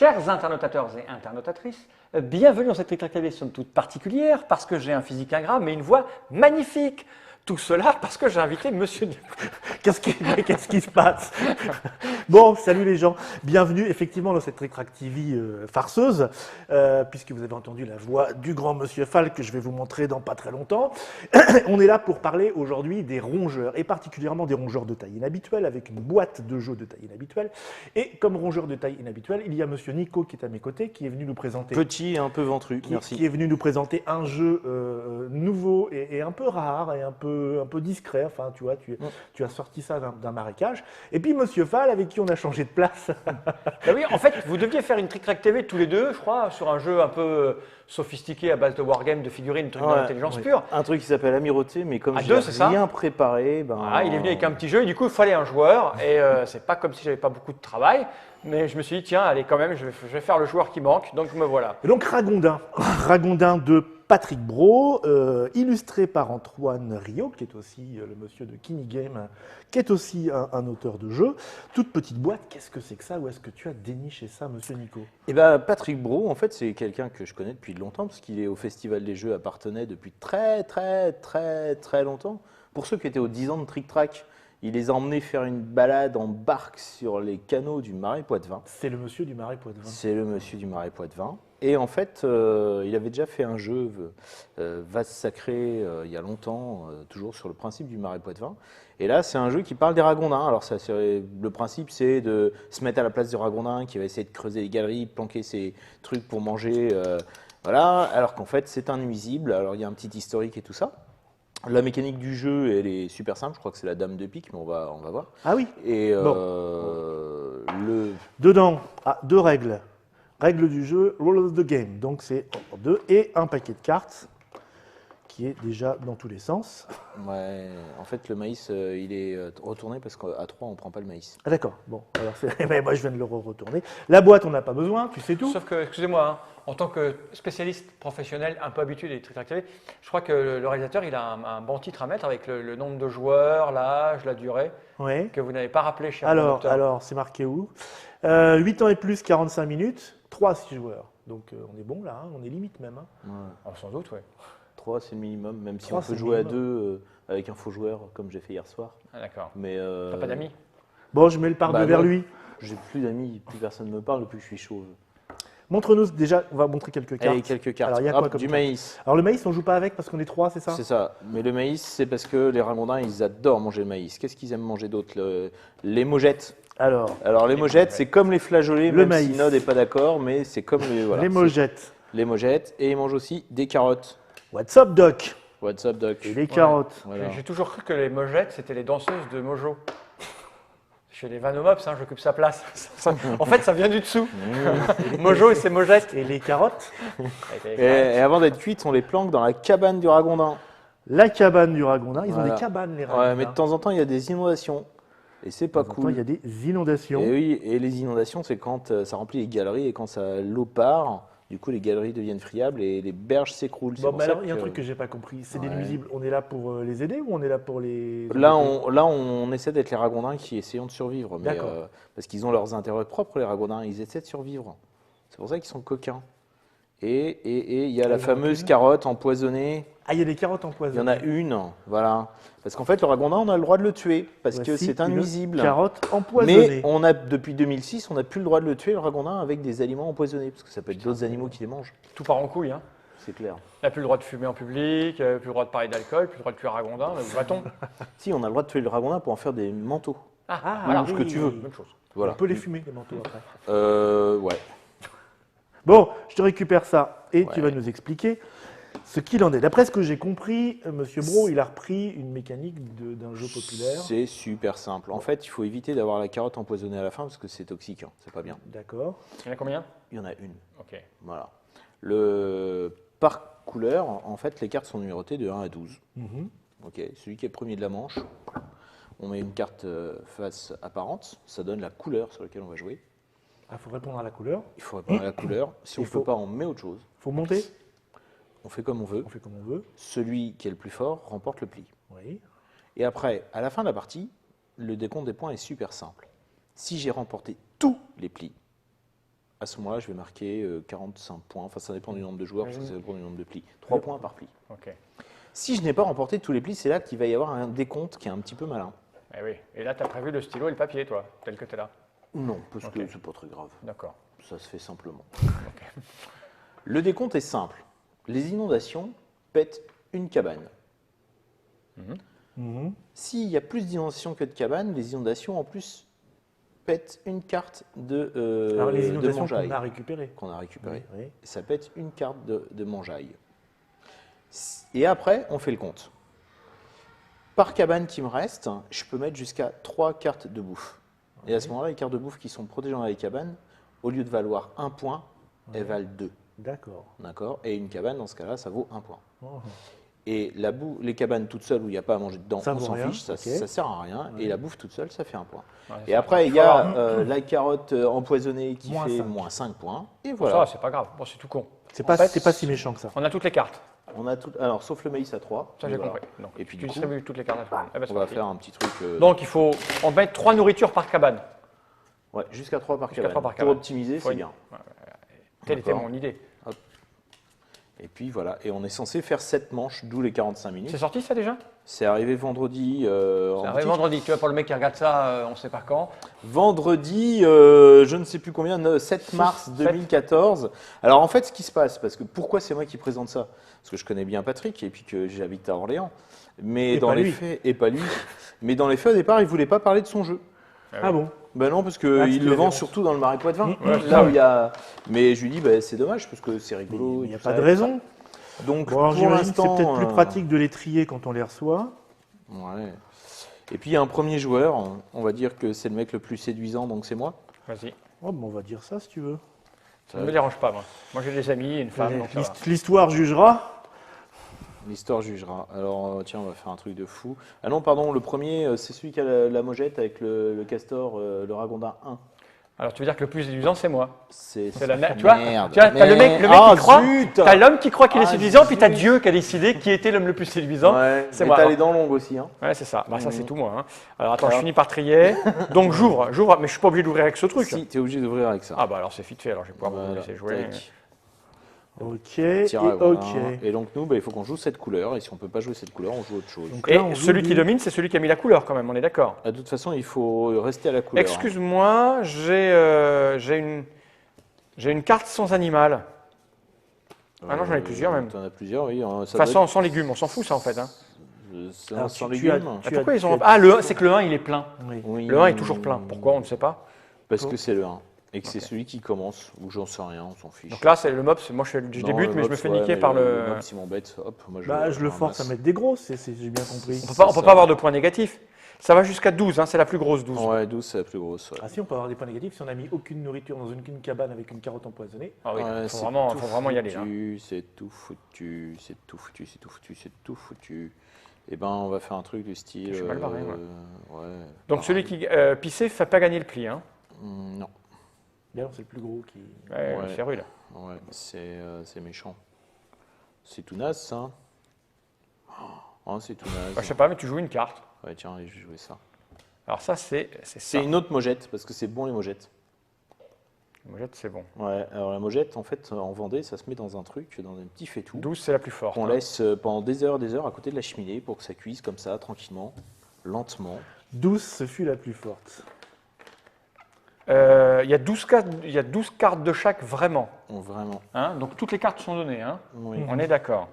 Chers internautateurs et internautatrices, bienvenue dans cette rétractabilité somme toute particulière parce que j'ai un physique ingrat mais une voix magnifique. Tout cela parce que j'ai invité Monsieur. Qu'est-ce qui se passe? Bon, salut les gens, bienvenue effectivement dans cette rétractivie farceuse, puisque vous avez entendu la voix du grand Monsieur Falk que je vais vous montrer dans pas très longtemps. On est là pour parler aujourd'hui des rongeurs, et particulièrement des rongeurs de taille inhabituelle, avec une boîte de jeux de taille inhabituelle. Et comme rongeur de taille inhabituelle, il y a Monsieur Nico qui est à mes côtés, qui est venu nous présenter... Petit et un peu ventru, merci. Qui est venu nous présenter un jeu nouveau et un peu rare et un peu discret. Enfin, tu vois, tu as sorti ça d'un marécage. Et puis Monsieur Fall, avec qui on a changé de place. Ben oui, en fait, vous deviez faire une Trick Track TV tous les deux, je crois, sur un jeu un peu sophistiqué à base de wargame, de figurines, de trucs d'intelligence pure. Un truc qui s'appelle Amirauté, mais comme À j'ai deux, c'est ça rien préparé, ben... Voilà, il est venu avec un petit jeu et du coup, il fallait un joueur. Et c'est pas comme si j'avais pas beaucoup de travail, mais je me suis dit, tiens, allez, quand même, je vais faire le joueur qui manque. Donc me voilà. Et donc Ragondin de Patrick Brault, illustré par Antoine Riot, qui est aussi le monsieur de Kini Game, qui est aussi un auteur de jeu. Toute petite boîte, qu'est-ce que c'est que ça? Où est-ce que tu as déniché ça, Monsieur Nico? Eh ben, Patrick Brault, en fait, c'est quelqu'un que je connais depuis longtemps, parce qu'il est au Festival des Jeux à Parthenay depuis très longtemps. Pour ceux qui étaient aux 10 ans de Trick Track, il les a emmenés faire une balade en barque sur les canaux du Marais Poitevin. C'est le monsieur du Marais Poitevin. C'est le monsieur du Marais Poitevin. Et en fait, il avait déjà fait un jeu Vase Sacré il y a longtemps, toujours sur le principe du Marais Poitevin. Et là, c'est un jeu qui parle des ragondins. Alors, le principe, c'est de se mettre à la place du ragondin qui va essayer de creuser les galeries, planquer ses trucs pour manger. Voilà. Alors qu'en fait, c'est un nuisible. Alors, il y a un petit historique et tout ça. La mécanique du jeu, elle est super simple. Je crois que c'est la dame de pique, mais on va voir. Ah oui. Et Dedans, deux règles. Règles du jeu, Rule of the Game. Donc c'est 2 et un paquet de cartes qui est déjà dans tous les sens. Ouais, en fait, le maïs, il est retourné parce qu'à 3, on ne prend pas le maïs. Ah d'accord, bon, alors mais moi je viens de le retourner. La boîte, on n'a pas besoin, tu sais tout. Sauf que, excusez-moi, hein, en tant que spécialiste professionnel un peu habitué des Trick Track TV, je crois que le réalisateur il a un bon titre à mettre avec le nombre de joueurs, l'âge, la durée, Ouais. que vous n'avez pas rappelé chez Alors c'est marqué où 8 ans et plus, 45 minutes, 3 à 6 joueurs. Donc on est bon là, hein, on est limite même. Hein. Ouais. Oh, sans doute, oui. 3, c'est le minimum, même si 3, on peut c'est jouer à le 2 avec un faux joueur, comme j'ai fait hier soir. Ah, d'accord. Mais T'as pas d'amis? Bon, je mets le par-deux vers non, lui. J'ai plus d'amis, plus personne ne me parle depuis que je suis chauve. Montre-nous déjà, on va montrer quelques cartes. Allez, quelques cartes. Alors, il y a Hop, quoi comme du carte? maïs. Alors le maïs, on joue pas avec parce qu'on est 3, c'est ça? C'est ça. Mais le maïs, c'est parce que les ragondins, ils adorent manger le maïs. Qu'est-ce qu'ils aiment manger d'autre? Les mogettes. Alors Les mogettes, c'est comme les flageolets, Le même si maïs. Nod n'est pas d'accord, mais c'est comme les... Voilà, les mogettes. les mogettes. Et ils mangent aussi des carottes. What's up, Doc? What's up, Doc? Et les carottes. Voilà. J'ai toujours cru que les mogettes, c'était les danseuses de Mojo. Chez les Vanomops, hein, j'occupe sa place. En fait, ça vient du dessous. Mojo et ses mogettes. Et les carottes. Et avant d'être cuites, on les planque dans la cabane du ragondin. La cabane du ragondin. Ils ont Voilà. des cabanes, les ragondins. Ouais, mais de temps en temps, il y a des inondations. Et c'est pas De temps en temps, cool. il y a des inondations. Et oui, et les inondations, c'est quand ça remplit les galeries et quand l'eau part, du coup, les galeries deviennent friables et les berges s'écroulent. C'est Bon, pour mais ça alors, il y a un que- truc que j'ai pas compris. C'est des Ouais. nuisibles. On est là pour les aider ou on est là pour les... Là, on essaie d'être les ragondins qui essayent de survivre. Mais, D'accord. parce qu'ils ont leurs intérêts propres, les ragondins. Ils essaient de survivre. C'est pour ça qu'ils sont coquins. Et il y a la ils en fameuse ont carotte empoisonnée. Ah, il y a des carottes Il y empoisonnées. en a une, voilà. Parce qu'en fait, le ragondin, on a le droit de le tuer parce que Voici c'est un une nuisible. Carotte empoisonnée. Mais on a, depuis 2006, on n'a plus le droit de le tuer, le ragondin, avec des aliments empoisonnés. Parce que ça peut être d'autres animaux qui les mangent. Tout part en couille. Hein. C'est clair. Il n'a plus le droit de fumer en public, plus le droit de parler d'alcool, plus le droit de tuer un ragondin, mais où va-t-on? Si, on a le droit de tuer le ragondin pour en faire des manteaux. Ah, voilà, ce que tu veux. Même chose. Voilà. On peut les fumer, les manteaux, après. Ouais. Bon, je te récupère ça et tu Ouais. vas nous expliquer ce qu'il en est. D'après ce que j'ai compris, Monsieur Brault, il a repris une mécanique d'un jeu populaire. C'est super simple. En fait, il faut éviter d'avoir la carotte empoisonnée à la fin parce que c'est toxique. Hein. C'est pas bien. D'accord. Il y en a combien? Il y en a une. Ok. Voilà. Par couleur, en fait, les cartes sont numérotées de 1 à 12. Mhm. Ok. Celui qui est premier de la manche, on met une carte face apparente. Ça donne la couleur sur laquelle on va jouer. Il faut répondre à la couleur. Il faut répondre à la couleur. Si on Il ne peut faut- pas, on met autre chose. Il faut monter. On fait comme on veut. On fait comme on veut. Celui qui est le plus fort remporte le pli. Oui. Et après, à la fin de la partie, le décompte des points est super simple. Si j'ai remporté tous les plis, À ce moment-là, je vais marquer 45 points. Enfin, ça dépend du nombre de joueurs, parce que ça dépend du nombre de plis. 3 points par pli. Ok. Si je n'ai pas remporté tous les plis, c'est là qu'il va y avoir un décompte qui est un petit peu malin. Eh oui. Et là, tu as prévu le stylo et le papier, toi, tel que tu es là. Non, parce Ok. que c'est pas très grave. D'accord. Ça se fait simplement. Le décompte est simple. Les inondations pètent une cabane. Mhm. S'il y a plus d'inondations que de cabanes, les inondations en plus pètent une carte Alors, les de inondations mangeaille qu'on a récupérées. qu'on a récupérée. Oui. Et ça pète une carte de mangeaille. Et après, on fait le compte. Par cabane qui me reste, je peux mettre jusqu'à 3 cartes de bouffe. Et à ce moment-là, les cartes de bouffe qui sont protégées dans les cabanes, au lieu de valoir 1 point, elles valent 2. D'accord. D'accord. Et une cabane, dans ce cas-là, ça vaut 1 point. Oh. Et les cabanes toutes seules où il n'y a pas à manger dedans, Ça on vaut s'en rien, fiche, ça ok. ne sert à rien. Et la bouffe toute seule, ça fait 1 point. Ouais, Et ça après, il y faut a avoir- la carotte empoisonnée qui Moins fait 5. moins 5 points. Et Ça, voilà. c'est pas grave. Bon, c'est tout con. C'est En pas, fait, c'est pas si méchant que ça. On a toutes les cartes. On a tout, alors, sauf le maïs à 3. Ça, j'ai compris. Donc, Et puis, tu du coup, distribues toutes les cartes à tout le monde. Eh ben, c'est on va parti. faire un petit truc. Donc, il faut en mettre 3 nourritures par cabane. Ouais, jusqu'à 3 par Jusqu'à cabane. 3 par Pour cabane. optimiser, Faut c'est une- bien. Telle était D'accord. mon idée. Et puis voilà, et on est censé faire 7 manches, d'où les 45 C'est minutes. sorti ça déjà? C'est arrivé vendredi. Ça En arrive boutique. vendredi. Tu vois, pour le mec qui regarde ça, on ne sait pas quand. Vendredi, je ne sais plus combien, 7 mars 7. 2014. Alors en fait, ce qui se passe, parce que pourquoi c'est moi qui présente ça? Parce que je connais bien Patrick et puis que j'habite à Orléans. Mais Et dans pas les lui. faits, et pas lui. Mais dans les faits, au départ, il voulait pas parler de son jeu. Ah bon? Ben non, parce Ah, qu'il parce qu'il le avait vend honte. surtout dans le Marais Poitevin. Ouais, Là où il y a. Mais je lui dis, ben, c'est dommage parce que c'est Il rigolo. n'y a tout pas ça, de et raison. tout ça. Donc Bon, alors pour j'imagine que c'est l'instant, peut-être plus pratique de les trier quand on les reçoit. Ouais. Et puis il y a un premier joueur, on va dire que c'est le mec le plus séduisant, donc c'est moi. Vas-y. Oh, ben on va dire ça si tu veux. Ça ne me dérange pas, moi. Moi, j'ai des amis et une femme. Donc ça va. L'histoire jugera. L'histoire jugera. Alors tiens, on va faire un truc de fou. Ah non, pardon, le premier, c'est celui qui a la mojette avec le castor, le ragondin 1. Alors, tu veux dire que le plus séduisant, c'est moi. C'est Tu vois, merde. t'as le mec Ah, qui croit. zut T'as l'homme qui croit qu'il est Ah, séduisant, puis t'as zut. Dieu qui a décidé qui était l'homme le plus séduisant. Ouais, c'est mais moi. t'as Alors. les dents longues aussi. Hein. Ouais, c'est ça. Bah, ça, c'est Mhm. tout moi. Hein. Alors, attends, je Alors. finis par trier. Donc, j'ouvre, mais je suis pas obligé d'ouvrir avec ce truc. Si, t'es obligé d'ouvrir avec ça. Ah, bah alors, c'est vite fait. Alors, je vais pouvoir vous Voilà, laisser jouer. tac. Ok, et Tiens, voilà. ok. Et donc nous, bah, il faut qu'on joue cette couleur, et si on peut pas jouer cette couleur, on joue autre chose. Donc Et là, on joue celui du- qui domine, c'est celui qui a mis la couleur quand même, on est d'accord. De toute façon, il faut rester à la couleur. Excuse-moi, j'ai une carte sans animal. Ah non, j'en ai plusieurs même. T'en as plusieurs, oui. Ça Enfin, doit sans légumes, on s'en fout ça en fait. Hein. être- Alors, sans tu as- légumes. Ah, Tu pourquoi as- ils ont... tu as- Ah, le 1, c'est que le 1 il est plein. Oui. Oui. Le 1 est toujours plein. Pourquoi, on ne sait pas. Parce que c'est le 1. Et que c'est Ok. celui qui commence, ou j'en sais rien, on s'en fiche. Donc là, c'est le mob, moi je Non, débute, le mais je me mob, fais ouais, niquer mais par Le le... mob, s'il m'embête, hop, moi je Bah, je le ramasse. force à mettre des grosses, j'ai bien compris. On peut ça. pas avoir de points négatifs. Ça va jusqu'à 12, hein, c'est la plus grosse 12. Ouais, 12, c'est la plus grosse. Ouais. Ah si, on peut avoir des points négatifs si on a mis aucune nourriture dans une cabane avec une carotte empoisonnée. Ah oui, Ouais, faut c'est vraiment, tout faut vraiment y aller. Là. foutu, c'est tout foutu, c'est tout foutu, c'est tout foutu, c'est tout foutu. Et ben, on va faire un truc du style. Je suis mal barré, moi. Ouais. Donc celui qui pissait ne fait pas gagner le pli. Hein. Non. Bien, c'est le plus gros qui. Ouais, Ouais. c'est rude. Ouais, c'est méchant. C'est tout naze, ça. Oh, c'est tout naze. Bah, je sais pas, mais tu joues une carte. Ouais, tiens, allez, je vais jouer ça. Alors ça, c'est ça. C'est une autre mojette, parce que c'est bon les mojettes. Mojette, c'est bon. Ouais, alors la mojette, en fait, en Vendée, ça se met dans un truc, dans un petit faitout, 12, c'est la plus forte. qu'on hein. laisse pendant des heures à côté de la cheminée pour que ça cuise comme ça, tranquillement, lentement. 12, ce fut la plus forte. Il y a 12 cartes de chaque, vraiment. Vraiment. Hein. Donc toutes les cartes sont données. Hein. Oui. On est d'accord.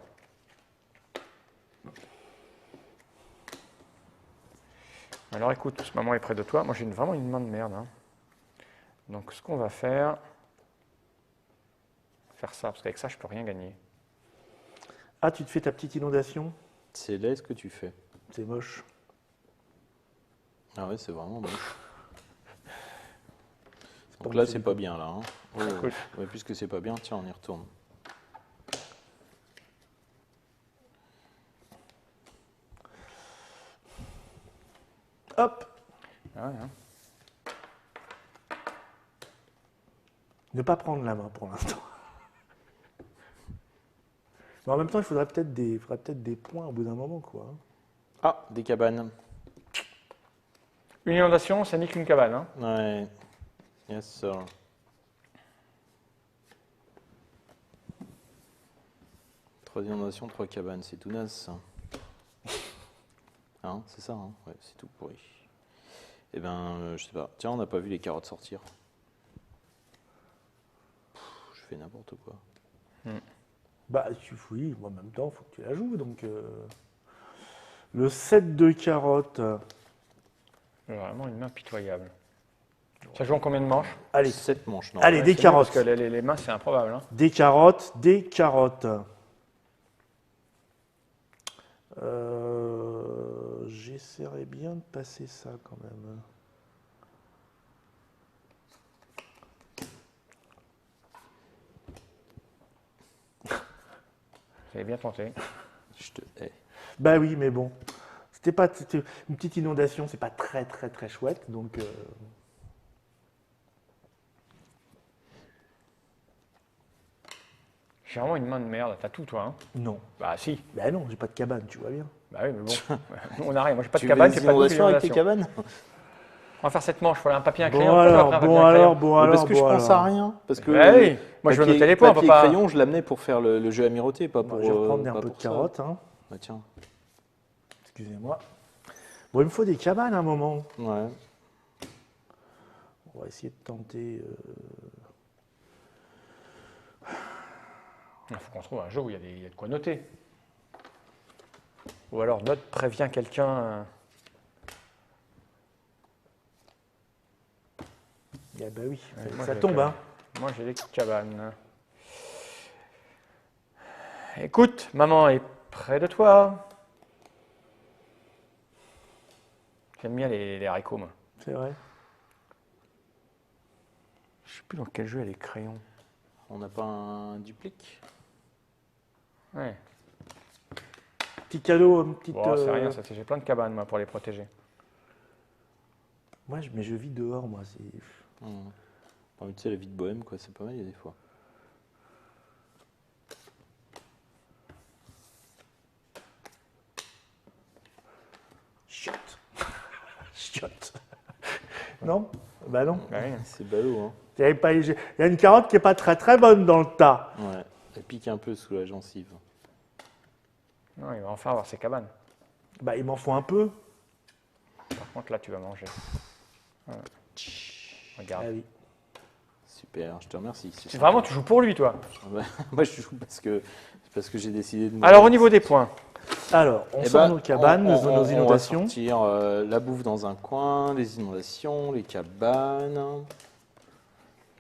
Alors écoute, ce maman est près de toi. Moi j'ai vraiment une main de merde. Hein. Donc ce qu'on va faire ça, parce qu'avec ça je peux rien gagner. Ah, tu te fais ta petite inondation? C'est là ce que tu fais. C'est moche. Ah ouais, c'est vraiment moche. pas Donc là, possible. c'est pas bien, là. Hein. Oh, Écoute. ouais, puisque c'est pas bien, tiens, on y retourne. Hop! Ah ouais, hein. Ne pas prendre la main pour l'instant. Mais en même temps, il faudrait peut-être des points au bout d'un moment, quoi. Ah, des cabanes. Une inondation, ça nique une cabane. Hein. Ouais. Yes, sir. 3 inondations, 3 cabanes, c'est tout naze ça. Hein, c'est ça, hein, ouais, c'est tout pourri. Eh ben, je sais pas. Tiens, on n'a pas vu les carottes sortir. Je fais n'importe quoi. Bah, oui, en même temps, il faut que tu la joues. Donc, le 7 de carottes. Vraiment une main pitoyable. Ça joue en combien de manches? Allez, 7 manches, non. allez, Ouais, des c'est mieux carottes. Parce que les mains, c'est improbable. Hein. Des carottes, des carottes. J'essaierai bien de passer ça quand même. Vous avez bien tenté. Je te hais. Bah oui, mais bon. C'était une petite inondation, c'est pas très très très chouette. Donc, J'ai vraiment une main de merde. T'as tout, toi. Hein. non. Bah, si. Bah non, j'ai pas de cabane, tu vois bien. Bah oui, mais bon. Nous, on n'a rien. Moi, j'ai pas de Tu cabane, veux j'ai des pas de inondations avec tes inondation. cabanes? On va faire cette manche. Il faut un papier, un Bon crayon. Pourquoi alors, après un papier, bon un crayon alors, bon alors. Parce que je bon pense à alors. rien. Parce que Bah oui. Moi, je veux noter les points. papier Papa. crayon, je l'amenais pour faire le jeu amirauté, pas pour. Bon, je vais reprendre un pas peu de pour ça. carottes. Hein. Bah tiens. Excusez-moi. Bon, il me faut des cabanes à un moment. Ouais. On va essayer de tenter. Il faut qu'on trouve un jeu où il y a de quoi noter. Ou alors note, prévient quelqu'un. Ah bah oui, Ouais, moi, ça j'ai tombe. que- Hein. Moi, j'ai des cabanes. Écoute, maman est près de toi. J'aime bien les haricots, moi. C'est vrai. Je sais plus dans quel jeu il y a les crayons. On n'a pas un duplique? Ouais. Petit cadeau, une petite. Bon, c'est rien, ça, j'ai plein de cabanes, moi, pour les protéger. Mais je vis dehors, moi. C'est. Tu sais, la vie de bohème, quoi, c'est pas mal, il y a des fois. Chiotte. Chiotte. Non? Bah non. Bah oui. C'est ballot, hein. Il y a une carotte qui est pas très très bonne dans le tas. Ouais. Elle pique un peu sous la gencive. Non, il va enfin avoir ses cabanes. Bah il m'en faut un peu. Par contre, là, tu vas manger. Voilà. Regarde. Ah oui. Super, je te remercie. c'est C'est vraiment, sympa. tu joues pour lui, toi. Moi, je joue parce que j'ai décidé de. Alors, au niveau des points. Alors, on Eh sort ben, nos cabanes, nos on inondations. va sortir la bouffe dans un coin, les inondations, les cabanes.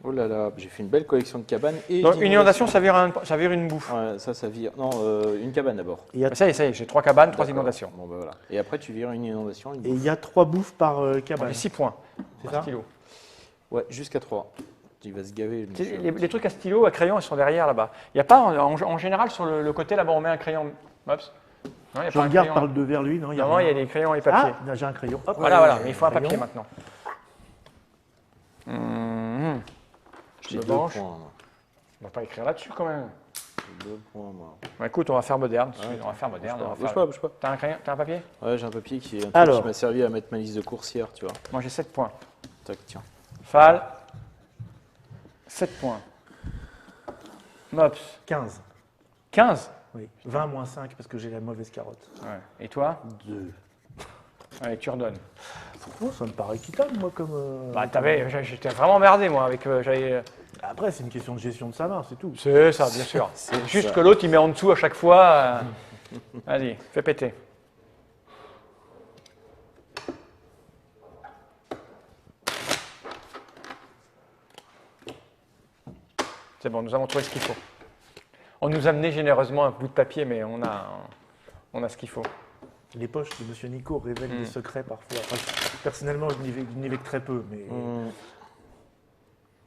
Oh là là, j'ai fait une belle collection de cabanes et Donc, une inondation, d'inondations. ça vire une bouffe. Ouais, ça vire. Non, une cabane d'abord. Et il y a- Bah, ça y est, j'ai 3 cabanes, 3 D'accord. inondations. Bon, bah voilà. Et après, tu vires une inondation, une et bouffe. il y a 3 bouffes par cabane. J'ai 6 points. C'est Un ça stylo. Ouais, jusqu'à 3. Il va se gaver. le monsieur. Les trucs à stylo, à crayon, ils sont derrière là-bas. Il n'y a pas, en général, sur le côté là-bas, on met un crayon. Mops. Non, il y a Je pas un regarde crayon. par le devers lui, non, il y a Normalement, il y a rien. des crayons et papiers. Ah, j'ai un crayon. Hop. Voilà, mais il faut un Crayon. papier maintenant. Mhm. J'ai me 2 branche. points. Moi. On va pas écrire là-dessus quand même. J'ai 2 points, moi. Bon, écoute, on va faire moderne. Ouais, On va faire moderne. on va Bouge faire- pas, bouge pas. T'as un crayon, t'as un papier? Ouais, j'ai un papier qui, Alors. qui m'a servi à mettre ma liste de coursières, tu vois. Moi, j'ai 7 points. Tac, tiens. Fal, 7 points. Mops, 15. 15. Oui. 20 moins 5 parce que j'ai la mauvaise carotte. Ouais. Et toi? 2. Allez, tu redonnes. Oh, ça me paraît équitable, moi, comme. Bah, j'étais vraiment merdé, moi, avec. Après, c'est une question de gestion de sa main, c'est tout. C'est ça, bien sûr. C'est Juste ça. que l'autre, il met en dessous à chaque fois. Vas-y, fais péter. C'est bon, nous avons trouvé ce qu'il faut. On nous a amené généreusement un bout de papier, mais on a ce qu'il faut. Les poches de Monsieur Nico révèlent Mm. des secrets parfois. Enfin, personnellement, je n'y vais que très peu, mais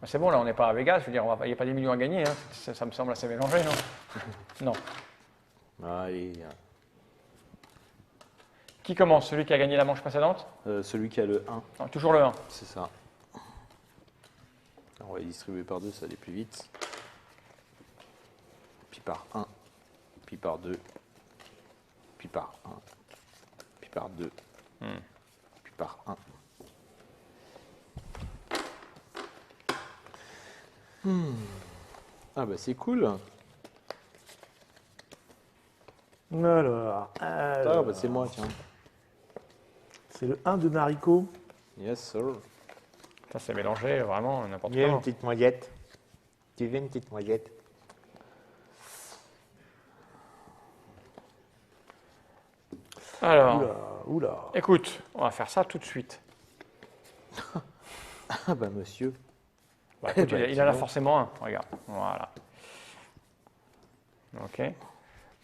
Bah, c'est bon, là, on n'est pas à Vegas. Je veux dire, il n'y a pas des millions à gagner. Hein. Ça me semble assez mélangé, non? Non. Allez. Qui commence? Celui qui a gagné la manche précédente? Celui qui a le 1, Non, toujours le 1. c'est ça. On va les distribuer par 2, ça va aller plus vite. Puis par 1, puis par 2, puis par 1, puis par 2, puis par 1. Ah bah c'est cool. Alors, Ah, bah, c'est moi, tiens. c'est le 1 de Nariko. Yes, sir. Ça, c'est mélangé vraiment n'importe Il y a une comment. petite moyette. Tu veux une petite moyette? Alors, Oula, oula. écoute, on va faire ça tout de suite. Ah bah monsieur. Bah, écoute, bah, il en a dis donc. forcément un. Regarde, voilà. Ok.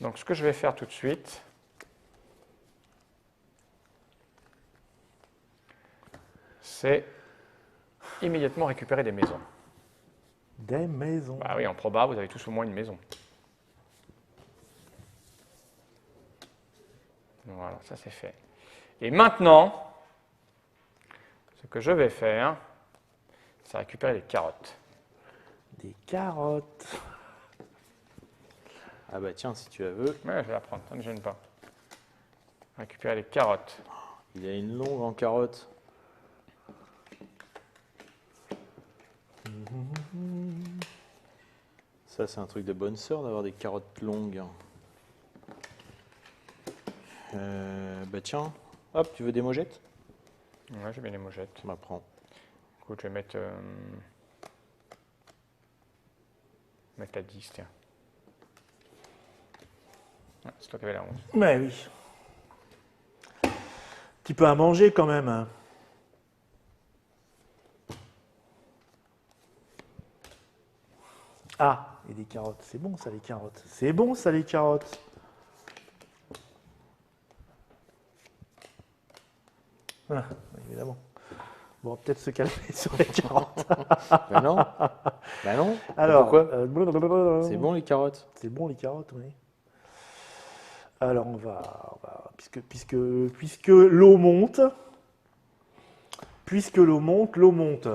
Donc, ce que je vais faire tout de suite, c'est immédiatement récupérer des maisons. Des maisons. Bah oui, en proba, vous avez tous au moins une maison. Voilà, ça c'est fait. Et maintenant, ce que je vais faire, c'est récupérer les carottes. Des carottes. Ah bah tiens, si tu la veux. Ouais, je vais la prendre, ça ne me gêne pas. Récupérer les carottes. Il y a une longue en carotte. Ça, c'est un truc de bonne sœur d'avoir des carottes longues. Bah tiens, hop, tu veux des mojettes? Ouais, j'ai bien les mojettes. Bah prends. Écoute, je vais mettre la 10, tiens. Ah, c'est toi qui avais la 11. Mais oui. Petit peu à manger quand même. Hein. Ah, et des carottes. C'est bon ça les carottes. C'est bon ça les carottes. Ah, évidemment. Bon, peut-être se calmer sur les carottes. Bah non. Bah non. Alors, Pourquoi? C'est bon les carottes. C'est bon les carottes, oui. Alors on va puisque l'eau monte, l'eau monte.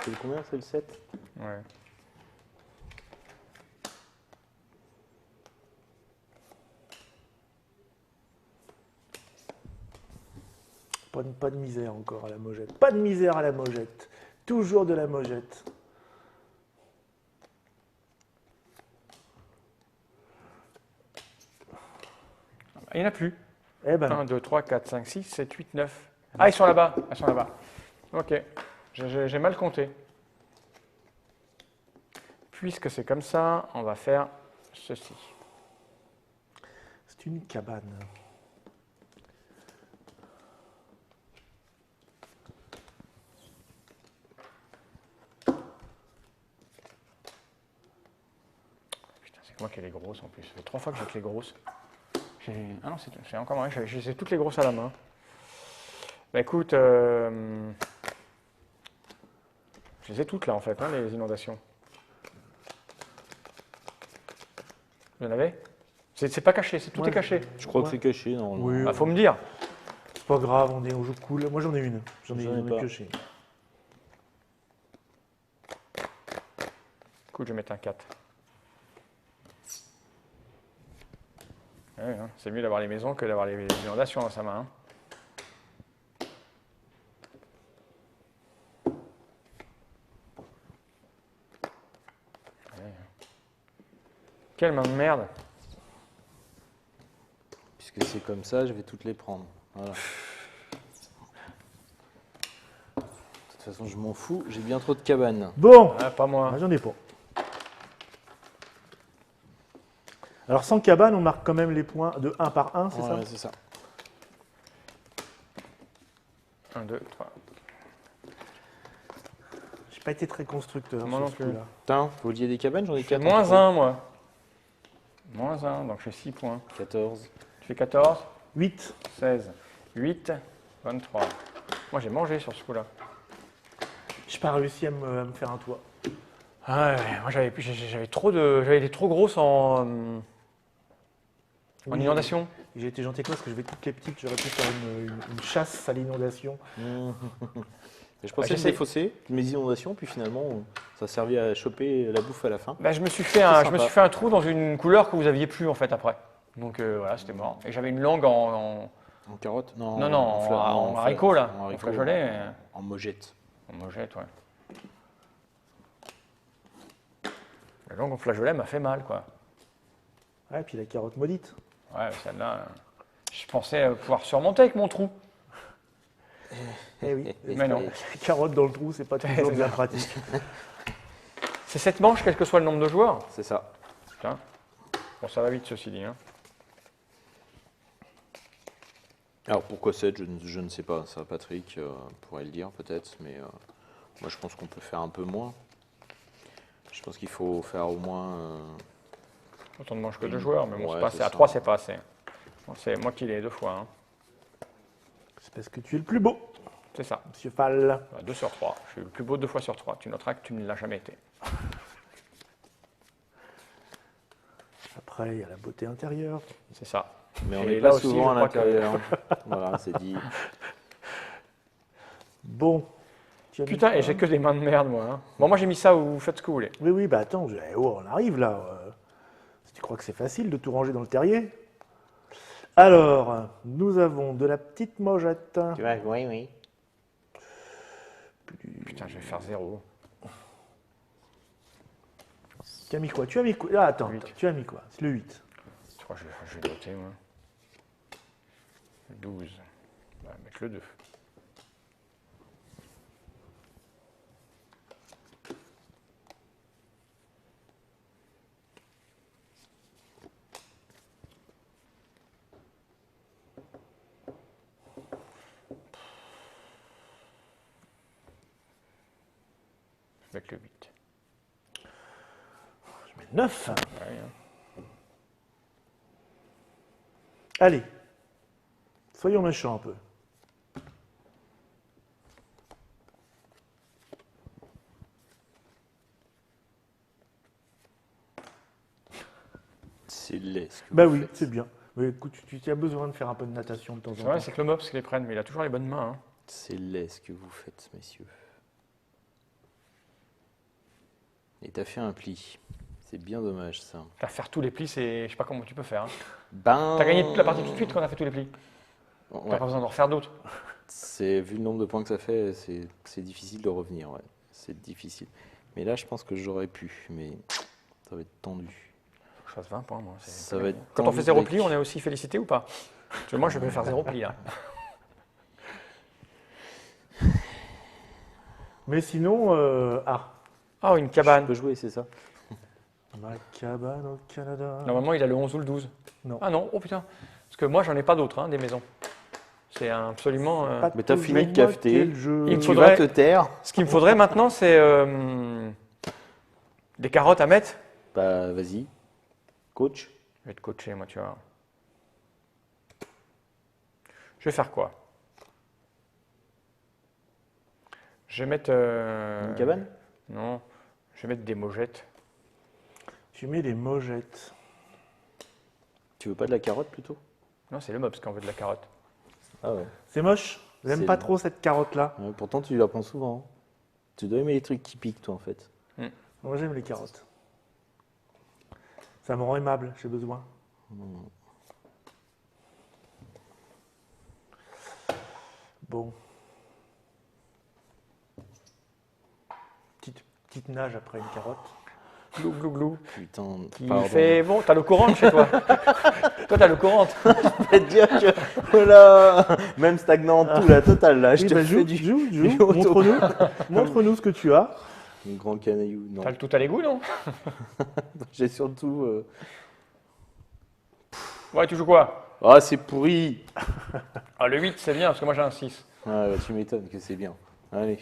C'est le combien? C'est le 7? Ouais. Pas de misère encore à la mojette. Pas de misère à la mojette. Toujours de la mojette. Il n'y en a plus. Eh ben, 1, 2, 3, 4, 5, 6, 7, 8, 9. Ah, ils sont là-bas. Ils sont là-bas. Ok. J'ai mal compté. Puisque c'est comme ça, on va faire ceci. c'est une cabane. Putain, c'est moi qui ai les grosses en plus. Ça fait 3 fois que j'ai que les grosses. Ah non, c'est encore moins. J'ai toutes les grosses à la main. Bah écoute, je les ai toutes là en fait, hein, les inondations. Vous en avez? C'est pas caché, tout Ouais. est caché. Je crois Ouais. que c'est caché normalement. Oui. Bah, faut me dire. C'est pas grave, on est au jeu cool. Moi j'en ai une. J'en ai J'en ai pas. pioché. Écoute, je vais mettre un 4. Ouais, hein, c'est mieux d'avoir les maisons que d'avoir les inondations dans sa main. Hein. Ouais. Quelle main de merde. Puisque c'est comme ça, je vais toutes les prendre. Voilà. De toute façon, je m'en fous, j'ai bien trop de cabanes. Bon, Ah, pas moi. ah, j'en ai pas. Alors sans cabane, on marque quand même les points de 1 par 1, c'est ça? Ouais, c'est ça. 1, 2, 3. J'ai pas été très constructeur Moi sur non ce plus. coup-là. Putain, vous vouliez des cabanes? J'en ai Je fais 4. moins 1, moi. Moins 1, donc je fais 6 points. 14. Tu fais 14, 8. 16, 8, 23. Moi, j'ai mangé sur ce coup-là. J'ai pas réussi à me faire un toit. Ah ouais, moi, j'avais été trop grosses en Oui, inondation. J'ai été gentil avec moi parce que je vais toutes les petites, j'aurais pu faire une chasse à l'inondation. Et je pensais j'essaie- me défausser mes inondations, puis finalement, ça servait à choper la bouffe à la fin. Bah, je me suis fait un trou dans une couleur que vous aviez plus en fait après. Donc voilà, c'était mort. Et j'avais une langue en En carotte? Non, non, en haricot là, en flageolet. En mojette. En mojette, ouais. La langue en flageolet m'a fait mal, quoi. Ouais, puis la carotte maudite. Ouais, celle-là, je pensais pouvoir surmonter avec mon trou. Eh oui, Mais non. la carotte dans le trou, c'est pas toujours bien pratique. C'est 7 manches, quel que soit le nombre de joueurs. C'est ça. Putain. Bon, ça va vite, ceci dit. Hein. Alors pourquoi 7, je ne sais pas. Ça, Patrick pourrait le dire peut-être, mais moi je pense qu'on peut faire un peu moins. Je pense qu'il faut faire au moins. Autant de manches que 2 joueurs, mais bon, Ouais, c'est pas c'est assez. À ça. 3, c'est pas assez. Bon, c'est moi qui l'ai 2 fois. Hein. C'est parce que tu es le plus beau, C'est ça. monsieur Fall. 2 sur 3. Je suis le plus beau 2 fois sur 3. Tu noteras que tu ne l'as jamais été. Après, il y a la beauté intérieure. C'est ça. Mais on Et n'est là pas aussi, souvent à je crois que- l'intérieur. Voilà, c'est dit. Bon. Tu as mis Putain, quoi et j'ai que des mains de merde, moi. Hein. Bon, moi j'ai mis ça où vous faites ce que vous voulez. Oui, bah attends, on arrive là. Si tu crois que c'est facile de tout ranger dans le terrier. Alors, nous avons de la petite mojette. Tu vois, oui. Putain, je vais faire 0. Tu as mis quoi? Tu as mis quoi? Ah, attends, 8. tu as mis quoi? C'est le 8. Je crois que je vais noter, moi. 12. On va mettre le 2. Je vais mettre le 8. Je mets 9. Ouais, hein. Allez, soyons méchants un peu. C'est laid. Ce que Bah vous oui, faites. c'est bien. Mais écoute, tu as besoin de faire un peu de natation de temps en C'est temps. vrai, c'est que le Mops qui les prenne, mais il a toujours les bonnes mains. Hein. C'est laid ce que vous faites, messieurs. Et t'as fait un pli. C'est bien dommage ça. Là, faire tous les plis, c'est. Je sais pas comment tu peux faire. Hein. Ben. T'as gagné toute la partie tout de suite quand on a fait tous les plis. Ouais. T'as pas besoin d'en refaire d'autres. C'est vu le nombre de points que ça fait, c'est difficile de revenir. Ouais. C'est difficile. Mais là, je pense que j'aurais pu, mais ça va être tendu. Faut que je fasse 20 points, moi. Ça va être Quand on tendu fait 0 bec. pli, on est aussi félicité ou pas? Parce que moi, je vais faire 0 pli. Là. Mais sinon, Ah, une Je cabane. peux jouer, c'est ça. ma cabane au Canada. Normalement, il a le 11 ou le 12. Non. Ah non, oh putain. Parce que moi, j'en ai pas d'autres, hein, des maisons. C'est absolument. Pas Mais t'as tout, fini de dis-moi cafeter. quel jeu. Il Tu faudrait- vas te taire. Ce qu'il me faudrait maintenant, c'est des carottes à mettre. Bah, vas-y. Coach. Je vais te coacher, moi, tu vois. Je vais faire quoi? Je vais mettre. Une cabane. Non, je vais mettre des mojettes. Tu mets des mojettes. Tu veux pas de la carotte plutôt? Non, c'est le mob qui en veut de la carotte. Ah ouais. C'est moche. J'aime C'est pas le- trop cette carotte-là. Ouais, pourtant, tu la prends souvent. Hein. Tu dois aimer les trucs qui piquent, toi, en fait. Moi, j'aime les carottes. Ça me rend aimable, j'ai besoin. Bon. Petite nage après une carotte. Glou, glou, glou. Putain, Il pardon. fait. Bon, t'as le courant chez toi. Toi, t'as le courant. Je vais te dire que, voilà, même stagnant, tout, la totale, là, je Oui, te bah, fais joue, du joue. auto. Montre-nous. Montre-nous ce que tu as. Un grand canaillou, non. T'as le tout à l'égout, non? J'ai surtout... Ouais, tu joues quoi? Ah, c'est pourri. Ah, le 8, c'est bien, parce que moi j'ai un 6. Ah, bah, tu m'étonnes que c'est bien. Allez.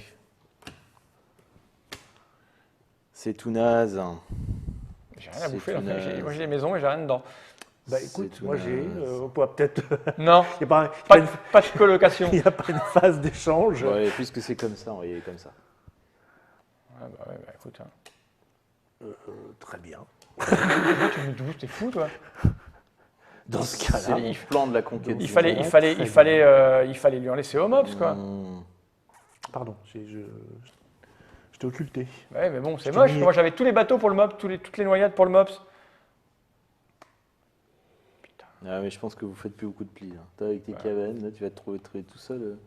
C'est tout naze. J'ai rien à C'est bouffer, là. tout naze. Moi j'ai des maisons et j'ai rien dedans. Bah C'est écoute, tout moi j'ai. naze. On pourra peut-être. Non, Il n'y a, pas de colocation. il y a pas une phase d'échange. Ouais, puisque c'est comme ça, on va y aller comme ça. Ouais, bah écoute. Hein. Très bien. Tu me douces, t'es fou, toi. Dans ce C'est cas-là. le plan de la conquête. Il du fallait, monde. il fallait lui en laisser au mobs, quoi. Pardon, je t'ai occulté. Ouais, mais bon, c'est Je t'ai moche. mis- Moi j'avais tous les bateaux pour le mob, toutes les noyades pour le mobs. Ah, mais je pense que vous faites plus beaucoup de plis. Là. Toi, avec tes cabanes, là, tu vas te trouver tout seul.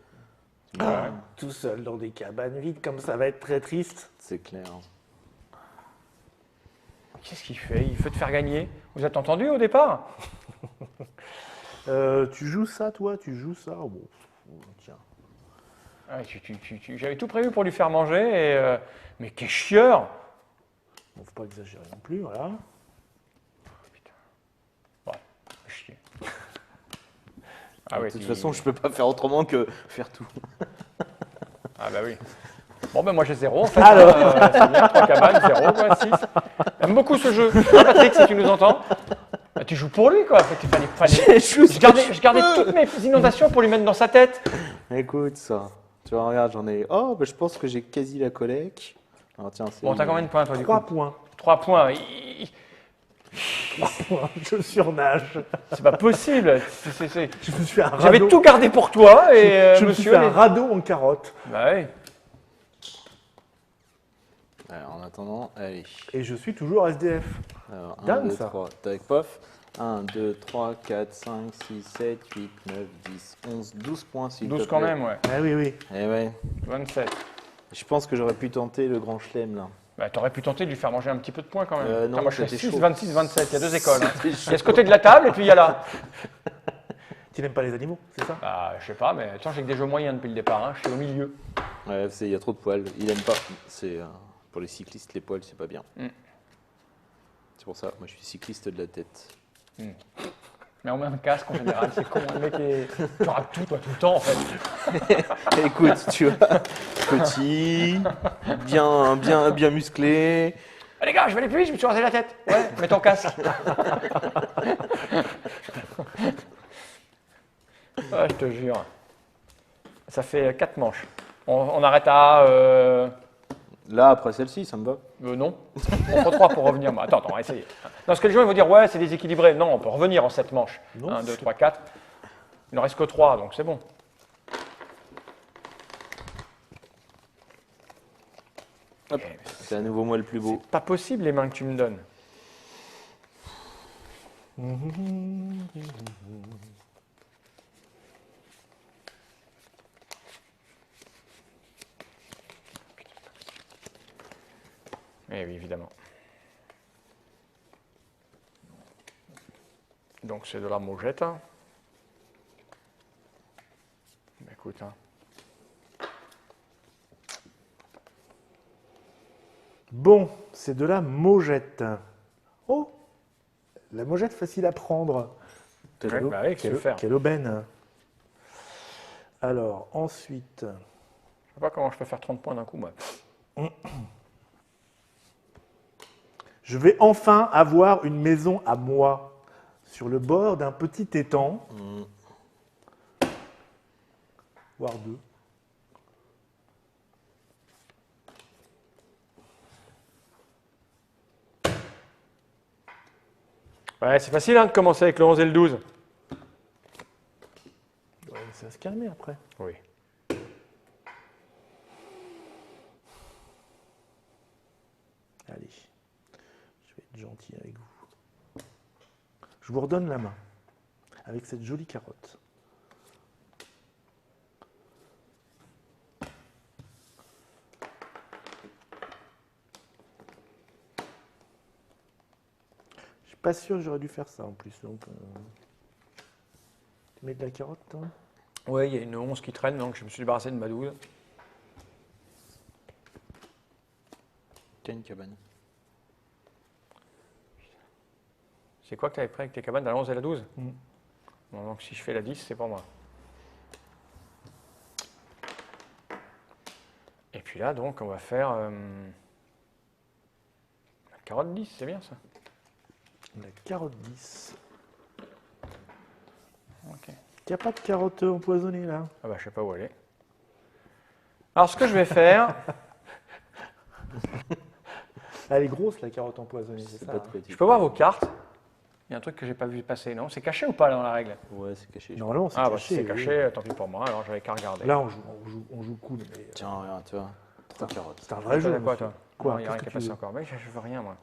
Ouais. Tout seul dans des cabanes vides, comme ça va être très triste. C'est clair. Qu'est-ce qu'il fait? Il veut te faire gagner. Vous êtes entendu au départ? Tu joues ça, toi? Tu joues ça? Bon, tiens. Ouais, j'avais tout prévu pour lui faire manger, et, mais quel chieur! Bon, faut pas exagérer non plus, voilà. Ouais, chier. Ah De ouais, toute façon, je peux pas faire autrement que faire tout. Ah bah oui. Bon ben moi j'ai 0 en fait. Alors. C'est bien, 3 cabanes, 0, quoi, 6. J'aime beaucoup ce jeu. Hein, Patrick, si tu nous entends, bah, tu joues pour lui quoi. Je gardais toutes mes inondations pour lui mettre dans sa tête. Écoute ça. Tu vois, regarde, j'en ai. Oh, bah, je pense que j'ai quasi la collecte. Alors, tiens, c'est. Bon, t'as combien de points toi du 3 coup? points. 3 points. 3 points. Je surnage. C'est pas possible. Je me suis fait un radeau. J'avais tout gardé pour toi et je me suis monsieur. fait un radeau en carotte. Bah oui. Alors, en attendant, allez. Et je suis toujours SDF. Alors, 1, Dingue, 2, ça. 3, tac, pof. 1, 2, 3, 4, 5, 6, 7, 8, 9, 10, 11, 12 points s'il te 12 plaît. quand même, ouais. Ah oui, oui. Eh ouais. 27. Je pense que j'aurais pu tenter le grand chelem là. Bah, t'aurais pu tenter de lui faire manger un petit peu de points quand même. Non, Attends, moi je fais c'était 6, chaud. 26, 27. Il y a 2 écoles. Hein. C'était Il y a ce côté de la table et puis il y a là. Tu n'aimes pas les animaux, c'est ça? Bah, je sais pas, mais attends, j'ai que des jeux moyens depuis le départ. Hein. Je suis au milieu. Ouais, il y a trop de poils. Il aime pas. C'est pour les cyclistes, les poils, c'est pas bien. Mm. C'est pour ça, moi je suis cycliste de la tête. Mais on met un casque en général, c'est con. Le mec est. Tu rates tout, toi, tout le temps en fait. Écoute, tu vois, petit, bien musclé. Ah, les gars, je vais aller plus vite, je me suis rasé la tête. Ouais, mets ton casque. Ah, je te jure. Ça fait 4 manches. On arrête à. Là, après celle-ci, ça me va. Non. On fait 3 pour revenir. Bah, attends, on va essayer. Non, parce que les gens ils vont dire, ouais, c'est déséquilibré. Non, on peut revenir en 7 manches. Non, 1, 2, 3, 4. Il ne reste que 3, donc c'est bon. Hop, c'est à nouveau moi le plus beau. Pas possible les mains que tu me donnes. Eh oui, évidemment. Donc c'est de la mojette. Hein. Bah, écoute, hein. Bon, c'est de la mojette. Oh, la mojette facile à prendre. Ouais, bah oui, qu'est-ce que tu veux faire? Quelle aubaine. Alors, ensuite, Je sais pas comment je peux faire 30 points d'un coup, moi. je vais enfin avoir une maison à moi, sur le bord d'un petit étang, voire 2. Ouais, c'est facile hein, de commencer avec le 11 et le 12. Ouais, ça va se calmer après. Oui. Allez, je vais être gentil avec vous. Je vous redonne la main, avec cette jolie carotte. Je suis pas sûr que j'aurais dû faire ça en plus. Donc, tu mets de la carotte, toi? Ouais, il y a une 11 qui traîne, donc je me suis débarrassé de ma 12. Tiens, une cabane. C'est quoi que tu avais pris avec tes cabanes, la 11 et la 12? Mm. Bon, donc si je fais la 10, c'est pour moi. Et puis là, donc, on va faire la carotte 10, c'est bien ça. La carotte 10. Ok. Il n'y a pas de carotte empoisonnée là? Ah bah, je sais pas où elle est. Alors, ce que je vais faire, Elle est grosse la carotte empoisonnée, c'est C'est ça? pas Hein? très je peux voir vos cartes. Il y a un truc que j'ai pas vu passer, non? C'est caché ou pas là, dans la règle? Ouais, c'est caché. Normalement, c'est Ah bah, caché. si c'est oui. caché, tant pis pour moi, alors j'avais qu'à regarder. Là, on joue cool. Mais, Tiens, regarde, tu vois. 3 carottes. c'est un vrai Toi, jeu. t'as quoi, monsieur. toi? Quoi? Non, il n'y a rien Qu'est-ce qui est que tu passé veux? encore. Mais je veux rien, moi.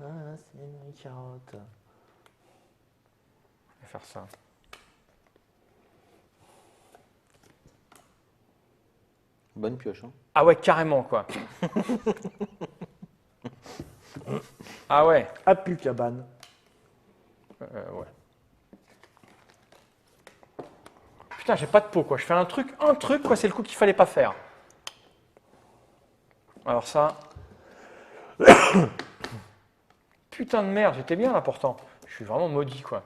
Ah, c'est une carotte. Je vais faire ça. Bonne pioche, hein. Ah ouais, carrément, quoi. Ah ouais. Apple cabane. Ouais. Putain, j'ai pas de peau, quoi. Je fais un truc, quoi, c'est le coup qu'il fallait pas faire. Alors ça... Putain de merde, j'étais bien là pourtant. Je suis vraiment maudit, quoi.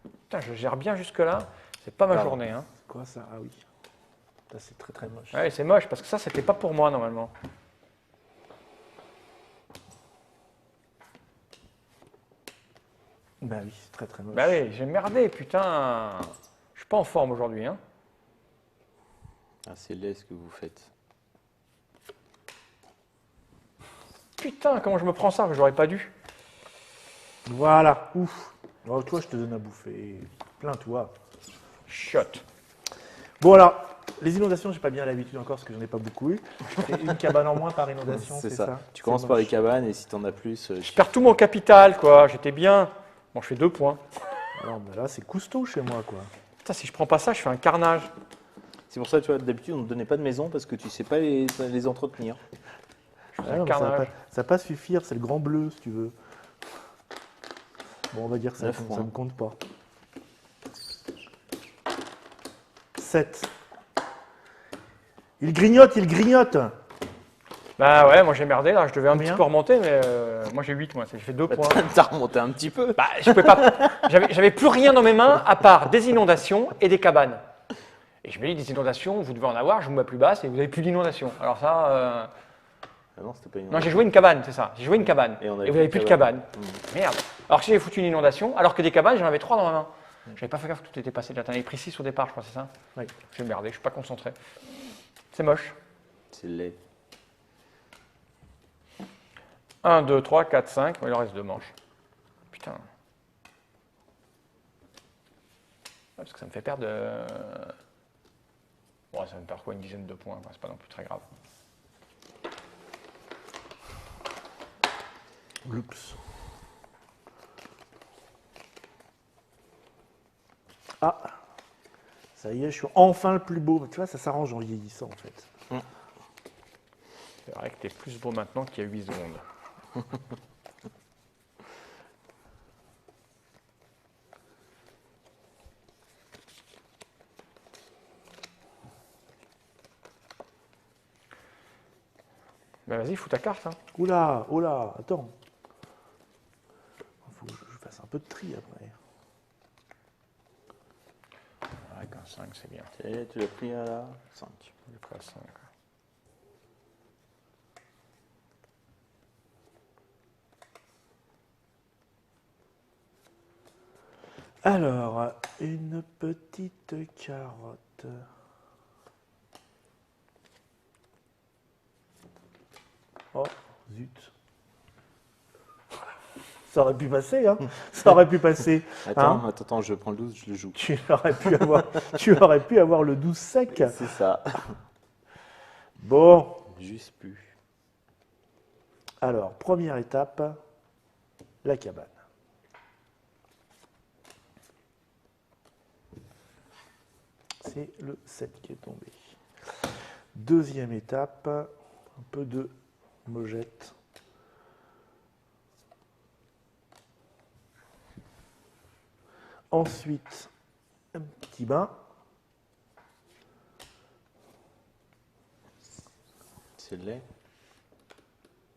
Putain, je gère bien jusque-là. C'est pas ma Pardon. journée, hein. C'est quoi ça? Ah oui. Ça, c'est très très moche. Ouais, c'est moche, parce que ça, c'était pas pour moi, normalement. Bah oui, c'est très très moche. Bah oui, j'ai merdé, putain. Je suis pas en forme aujourd'hui, hein. Ah, c'est laid ce que vous faites. Putain, comment je me prends ça? J'aurais pas dû. Voilà, ouf. Oh, toi, je te donne à bouffer. Plains-toi. Shot. Bon, alors, les inondations, j'ai pas bien l'habitude encore parce que j'en ai pas beaucoup eu. Je fais une cabane en moins par inondation, c'est ça? Tu commences C'est par les moche. cabanes et si t'en as plus, Je perds tout mon capital, quoi. J'étais bien. Bon, je fais 2 points. Alors, bah là, c'est costaud chez moi, quoi. Putain, si je prends pas ça, je fais un carnage. c'est pour ça, tu vois, d'habitude, on ne te donnait pas de maison parce que tu sais pas les entretenir. Je fais Ah un non, mais carnage. ça va pas suffire, c'est le grand bleu, si tu veux. Bon, on va dire que ça, 9 ça points. ne compte pas. 7. Il grignote, il grignote. Bah ouais, moi j'ai merdé là, je devais un Combien petit peu remonter, mais moi j'ai 8, moi, j'ai fait 2 points. T'as remonté un petit peu. Bah, je pouvais pas. J'avais plus rien dans mes mains à part des inondations et des cabanes. Et je me dis, des inondations, vous devez en avoir, je vous mets plus basse et vous avez plus d'inondations. Alors ça. Ah non, c'était pas une Non, j'ai joué une cabane, c'est ça. J'ai joué une cabane. Et on Et, avait vous avez plus plus de de cabane. Merde. Alors que si j'ai foutu une inondation, alors que des cabanes, j'en avais 3 dans ma main. J'avais pas fait gaffe que tout était passé. Là, t'en avais pris 6 au départ, je crois, c'est ça? Oui. J'ai merdé, je suis pas concentré. C'est moche. C'est laid. 1, 2, 3, 4, 5. Il en reste 2 manches. Putain. Parce que ça me fait perdre. Bon, ça va me perdre quoi, une dizaine de points. C'est pas non plus très grave. Oups. Ah, ça y est, je suis enfin le plus beau. Tu vois, ça s'arrange en vieillissant, en fait. C'est vrai que t'es plus beau maintenant qu'il y a 8 secondes. Ben vas-y, fous ta carte. Hein. Oula, oh là, attends. Il faut que je fasse un peu de tri après. Avec un 5, c'est bien. Tu l'as pris à la 5. J'ai pris un 5. Alors, une petite carotte. Oh, zut. Ça aurait pu passer, hein. Ça aurait pu passer. Attends, Hein attends, je prends le 12, je le joue. tu aurais pu avoir le 12 sec. C'est ça. Bon, Juste plus. alors, première étape, la cabane. C'est le 7 qui est tombé. Deuxième étape, un peu de mojette. Ensuite, un petit bain. C'est laid.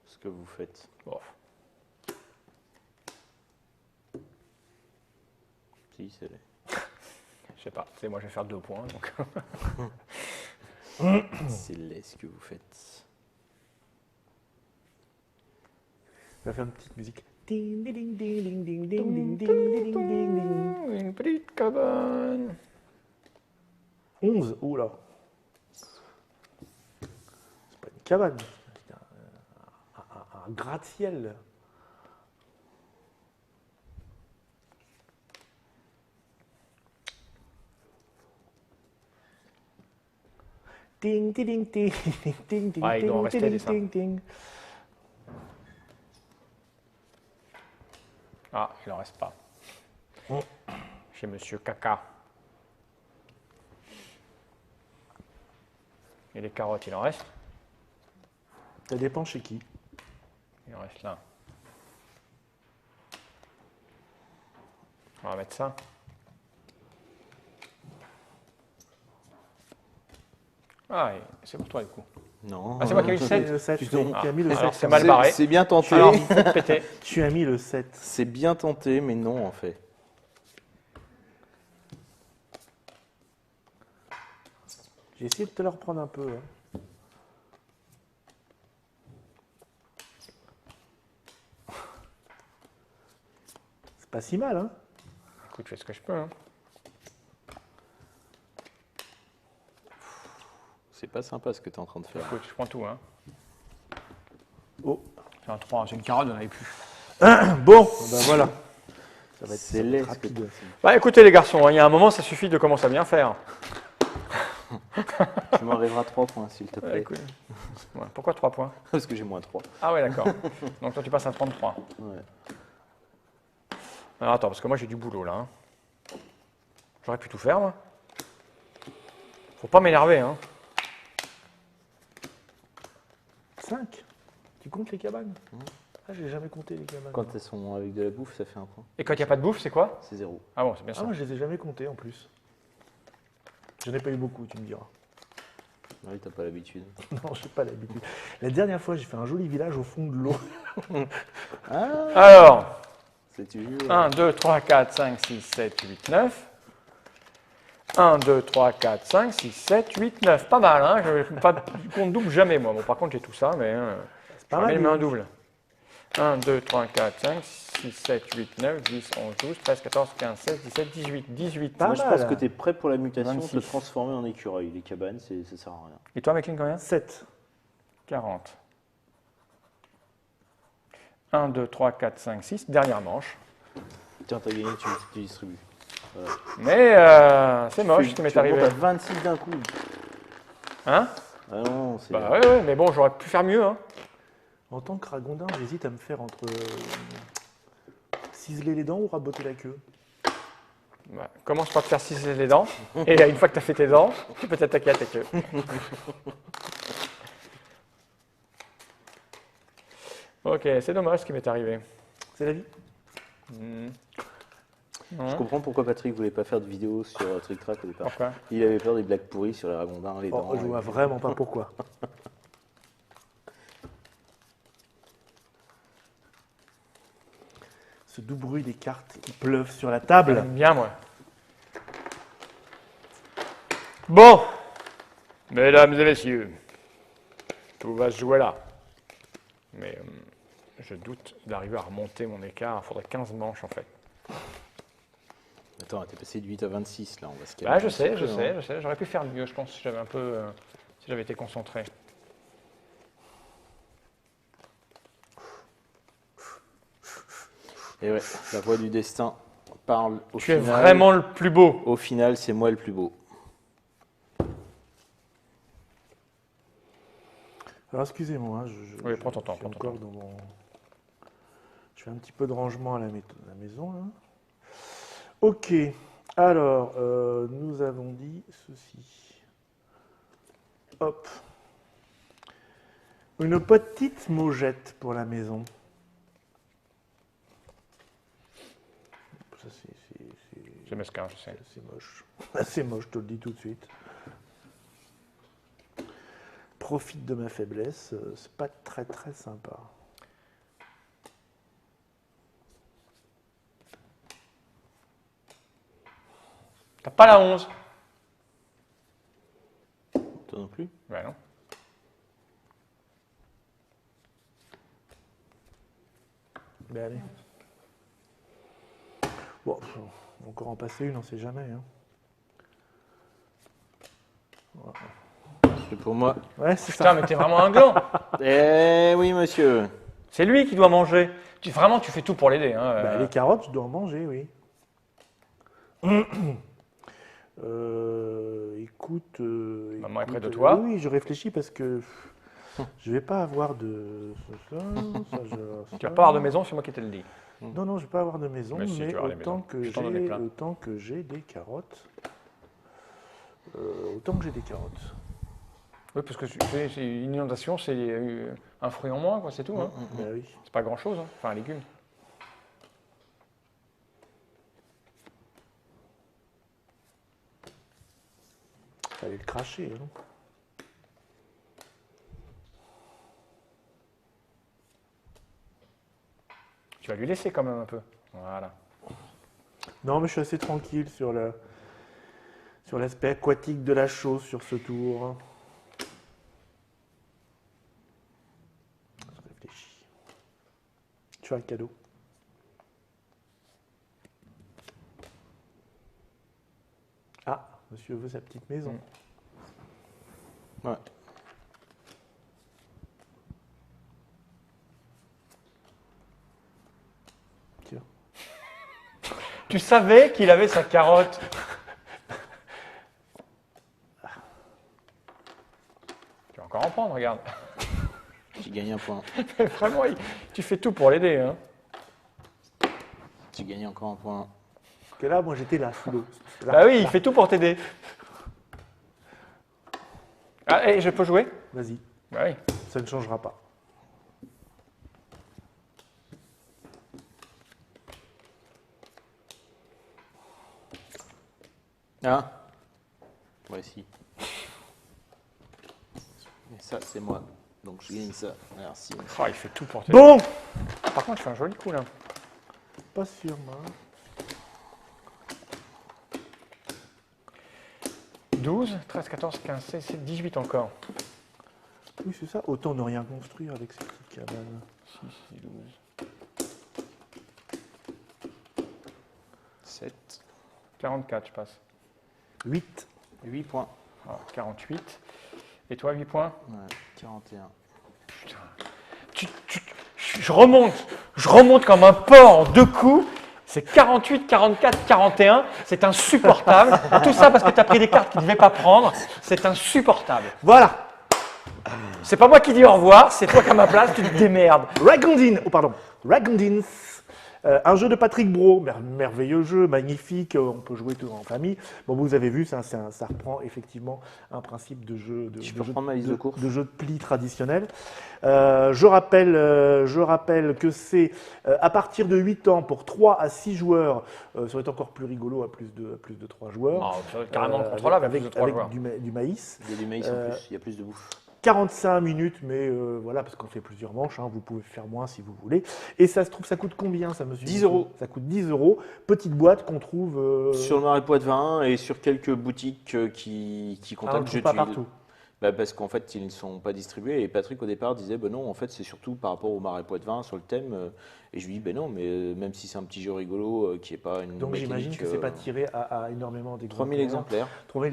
Ce que vous faites. Bon. Si, c'est laid. Je sais pas. Tu sais, moi, je vais faire 2 points. Donc. C'est laid ce que vous faites. On va faire une petite musique. Ding, ding, ding, ding, ding, ding, ding, ding, ding, ding, ding. Une petite cabane. 11, oula. C'est pas une cabane, c'est un gratte-ciel. Ding, ding, ding, ding, ding, ding, Ouais, il doit en ding, rester ding, des ça. ding, ding. Ah, il en reste pas. Oh. Chez Monsieur Caca. Et les carottes, il en reste? Ça dépend chez qui. Il en reste là. On va mettre ça. Ah, c'est pour toi du coup. Non. Ah, c'est moi qui ai eu le J'ai 7. le 7. Putain. Qui a mis le Alors, 7. c'est mal barré. C'est bien tenté. Alors, faut péter. Tu as mis le 7. C'est bien tenté, mais non en fait. J'ai essayé de te le reprendre un peu. Hein. C'est pas si mal, hein? Écoute, je fais ce que je peux. Hein. C'est pas sympa ce que tu es en train de faire. Écoute, je prends tout. Hein. Oh. C'est un 3, c'est une carotte, on n'avait plus. Bon, ben voilà. Ça va être C'est laid, rapide. Bah écoutez les garçons, hein, il y a un moment, ça suffit de commencer à bien faire. Tu m'enlèveras 3 points s'il te plaît. Écoute. Ouais, pourquoi 3 points? Parce que j'ai moins 3. Ah ouais, d'accord. Donc toi, tu passes à 33. Ouais. Alors attends, parce que moi, j'ai du boulot là. Hein. J'aurais pu tout faire, moi. Faut pas m'énerver, hein. 5. Tu comptes les cabanes? Ah, j'ai jamais compté les cabanes. Quand elles sont avec de la bouffe, ça fait un point. Et quand il n'y a pas de bouffe, c'est quoi? C'est 0. Ah bon, c'est bien Ah, ça. moi, je les ai jamais comptés en plus. Je n'ai pas eu beaucoup, tu me diras. Oui, t'as pas l'habitude. Non, je n'ai pas l'habitude. La dernière fois, j'ai fait un joli village au fond de l'eau. Ah, Alors, c'est tu 1, 2, 3, 4, 5, 6, 7, 8, 9. 1, 2, 3, 4, 5, 6, 7, 8, 9. Pas mal, hein. Je ne compte double jamais, moi. Bon, par contre, j'ai tout ça, mais C'est je pas ramène mal. un double. 1, 2, 3, 4, 5, 6, 7, 8, 9, 10, 11, 12, 13, 14, 15, 16, 17, 18, 18. Pas Moi, je mal. pense que tu es prêt pour la mutation, 26. te transformer en écureuil. Les cabanes, ça sert à rien. Et toi, Maclean, combien? 7. 40. 1, 2, 3, 4, 5, 6. Dernière manche. Tiens, t'as gagné, tu distribues. Voilà. Mais c'est moche ce qui m'est Tu arrivé. remontes à 26 d'un coup. Hein? Ah non, c'est... Bah ouais, mais bon, j'aurais pu faire mieux. Hein. En tant que ragondin, j'hésite à me faire entre ciseler les dents ou raboter la queue. Bah, commence par te faire ciseler les dents. Et une fois que tu as fait tes dents, tu peux t'attaquer à ta queue. Ok, c'est dommage ce qui m'est arrivé. C'est la vie. Je comprends pourquoi Patrick voulait pas faire de vidéo sur Trick Track au départ. Pourquoi? Il avait peur des blagues pourries sur les ragondins, les dents. Oh, je vois vraiment pas pourquoi. Ce doux bruit des cartes qui pleuvent sur la table. J'aime bien, moi. Bon, mesdames et messieurs, tout va se jouer là. Mais je doute d'arriver à remonter mon écart. Il faudrait 15 manches, en fait. Attends, t'es passé de 8 à 26, là, on va se calmer. Ah, je un sais, petit je peu, sais, hein. je sais. J'aurais pu faire mieux, je pense, si j'avais un peu, si j'avais été concentré. Et ouais, la voix du destin parle au Tu es final. vraiment le plus beau. Au final, c'est moi le plus beau. Alors excusez-moi, hein, Oui, prends ton temps, je suis prends ton encore dans mon... Je fais un petit peu de rangement à la maison. Là. Ok, alors nous avons dit ceci. Hop. Une petite maugette pour la maison. Ça C'est mesquin, je sais. c'est moche. C'est moche, je te le dis tout de suite. Profite de ma faiblesse, c'est pas très très sympa. T'as pas la 11? Toi non plus? Ben non. Ben allez. Bon, on va encore en passer une, on sait jamais. Hein. C'est pour moi. Ouais, c'est Putain, ça. mais t'es vraiment un gland. Eh oui, monsieur. C'est lui qui doit manger. Vraiment, tu fais tout pour l'aider. Hein. Les carottes, je dois en manger, oui. Écoute. Maman est près de écoute, toi. Oui, je réfléchis parce que je vais pas avoir de. Ça, Tu vas pas avoir de maison, c'est moi qui te le dis. Non, non, je vais pas avoir de maison, Mais si, tu mais vas avoir des maisons. Je t'en donnais plein. autant que j'ai des carottes. Autant que j'ai des carottes. Oui, parce que c'est une inondation, c'est Un fruit en moins, quoi, c'est tout. Hein. Ben oui. C'est pas grand-chose, hein. Enfin un légume. Fallait le cracher. Hein. Tu vas lui laisser quand même un peu. Voilà. Non, mais je suis assez tranquille sur l'aspect aquatique de la chose sur ce tour. Je réfléchis. Tu as un cadeau. Ah, monsieur veut sa petite maison. Ouais. Tiens. Tu savais qu'il avait sa carotte. Tu vas encore en prendre, regarde. J'ai gagné un point. Vraiment, tu fais tout pour l'aider. Hein. J'ai gagné encore un point. Parce que là, moi, j'étais là, sous l'eau. Là, Bah oui, il là. fait tout pour t'aider. Ah, et je peux jouer? Vas-y, Bah oui. ça ne changera pas. Ah. Voici. Et ça, c'est moi. Donc je gagne ça. Merci. Oh, il fait tout pour t'aider. Bon, Par contre, je fais un joli coup là. pas sûr, moi. 12, 13, 14, 15, 16, 17, 18 encore. Oui, c'est ça. Autant ne rien construire avec ces petites cabanes. 6, 12. 7. 44, je passe. 8. 8 points. Ah, 48. Et toi, 8 points? Ouais, 41. Je remonte comme un porc en 2 coups. C'est 48, 44, 41. C'est insupportable. Tout ça parce que tu as pris des cartes qu'il ne devait pas prendre. C'est insupportable. Voilà. C'est pas moi qui dis au revoir, c'est toi qui à ma place, tu te démerdes. Ragondin. Oh, pardon. Ragondins. Un jeu de Patrick Brault, merveilleux jeu, magnifique, on peut jouer tout en famille. Bon, vous avez vu, ça reprend effectivement un principe de jeu de, Je de peux jeu, reprendre ma liste de courses. de jeu de pli traditionnel. Je rappelle que c'est à partir de 8 ans pour 3 à 6 joueurs, ça va être encore plus rigolo à plus de 3 joueurs. Non, ça va être carrément contrôlable avec, avec joueurs. du maïs. Il y a du maïs en plus, il y a plus de bouffe. 45 minutes, mais voilà, parce qu'on fait plusieurs manches, hein, vous pouvez faire moins si vous voulez. Et ça se trouve, ça coûte combien ça, monsieur? 10 €. Ça coûte 10 €. Petite boîte qu'on trouve. Sur le Marais Poitevin et sur quelques boutiques qui on ne contactent trouve pas partout. Bah parce qu'en fait, ils ne sont pas distribués. Et Patrick, au départ, disait bah non, en fait, c'est surtout par rapport au Marais Poitevin sur le thème. Et je lui dis ben non, mais même si c'est un petit jeu rigolo qui n'est pas une. Donc j'imagine mécanique, que c'est pas tiré à énormément d'exemplaires. 3000 exemplaires.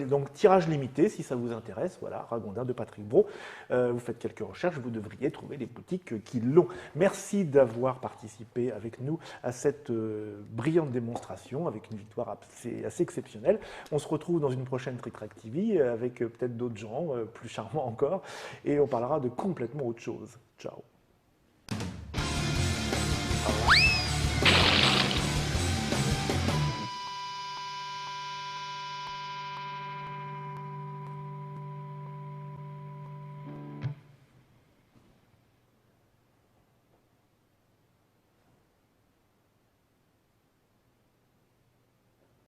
Donc tirage limité, si ça vous intéresse. Voilà, Ragondin de Patrick Brault. Vous faites quelques recherches, vous devriez trouver les boutiques qui l'ont. Merci d'avoir participé avec nous à cette brillante démonstration, avec une victoire assez exceptionnelle. On se retrouve dans une prochaine Trick Track TV avec peut-être d'autres gens plus charmants encore, et on parlera de complètement autre chose. Ciao.